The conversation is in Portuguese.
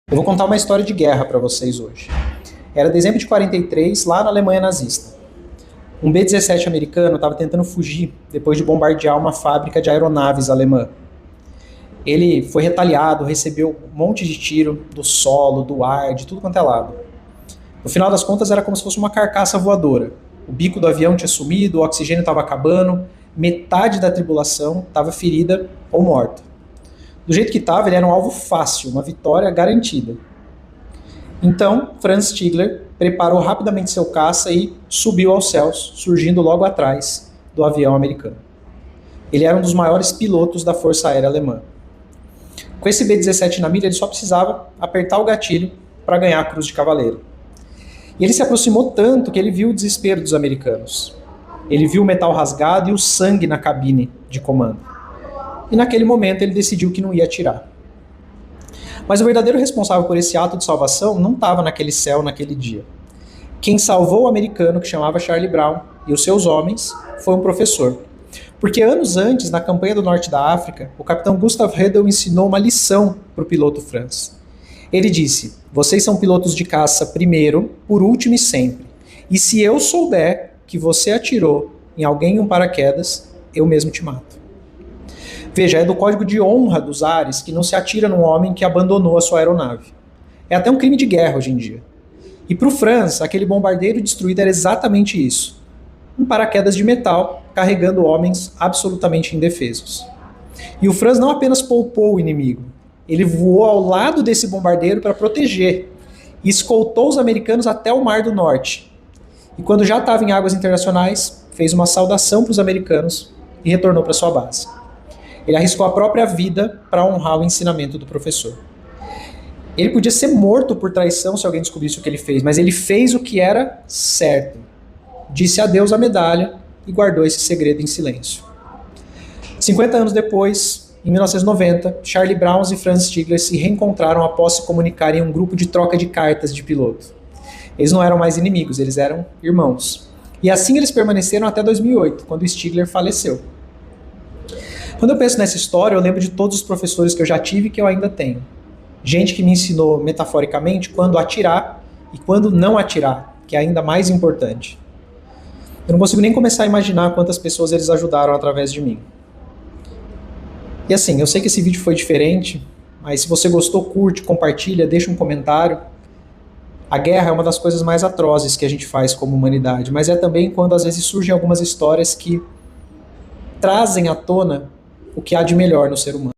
Eu vou contar uma história de guerra para vocês hoje. Era dezembro de 43, lá na Alemanha nazista. Um B-17 americano estava tentando fugir depois de bombardear uma fábrica de aeronaves alemã. Ele foi retaliado, recebeu um monte de tiro do solo, do ar, de tudo quanto é lado. No final das contas, era como se fosse uma carcaça voadora. O bico do avião tinha sumido, o oxigênio estava acabando, metade da tripulação estava ferida ou morta. Do jeito que estava, ele era um alvo fácil, uma vitória garantida. Então, Franz Stigler preparou rapidamente seu caça e subiu aos céus, surgindo logo atrás do avião americano. Ele era um dos maiores pilotos da Força Aérea Alemã. Com esse B-17 na mira, ele só precisava apertar o gatilho para ganhar a Cruz de Cavaleiro. E ele se aproximou tanto que ele viu o desespero dos americanos. Ele viu o metal rasgado e o sangue na cabine de comando. E naquele momento ele decidiu que não ia atirar. Mas o verdadeiro responsável por esse ato de salvação não estava naquele céu naquele dia. Quem salvou o americano, que chamava Charlie Brown, e os seus homens, foi um professor. Porque anos antes, na campanha do norte da África, o capitão Gustav Redel ensinou uma lição para o piloto Franz. Ele disse: vocês são pilotos de caça primeiro, por último e sempre. E se eu souber que você atirou em alguém em um paraquedas, eu mesmo te mato. Veja, é do código de honra dos ares que não se atira num homem que abandonou a sua aeronave. É até um crime de guerra hoje em dia. E para o Franz, aquele bombardeiro destruído era exatamente isso. Um paraquedas de metal carregando homens absolutamente indefesos. E o Franz não apenas poupou o inimigo, ele voou ao lado desse bombardeiro para proteger e escoltou os americanos até o Mar do Norte. E quando já estava em águas internacionais, fez uma saudação para os americanos e retornou para sua base. Ele arriscou a própria vida para honrar o ensinamento do professor. Ele podia ser morto por traição se alguém descobrisse o que ele fez, mas ele fez o que era certo. Disse adeus à medalha e guardou esse segredo em silêncio. 50 anos depois, em 1990, Charlie Brown e Franz Stigler se reencontraram após se comunicarem em um grupo de troca de cartas de piloto. Eles não eram mais inimigos, eles eram irmãos. E assim eles permaneceram até 2008, quando Stigler faleceu. Quando eu penso nessa história, eu lembro de todos os professores que eu já tive e que eu ainda tenho. Gente que me ensinou metaforicamente quando atirar e quando não atirar, que é ainda mais importante. Eu não consigo nem começar a imaginar quantas pessoas eles ajudaram através de mim. E assim, eu sei que esse vídeo foi diferente, mas se você gostou, curte, compartilha, deixa um comentário. A guerra é uma das coisas mais atrozes que a gente faz como humanidade, mas é também quando às vezes surgem algumas histórias que trazem à tona o que há de melhor no ser humano.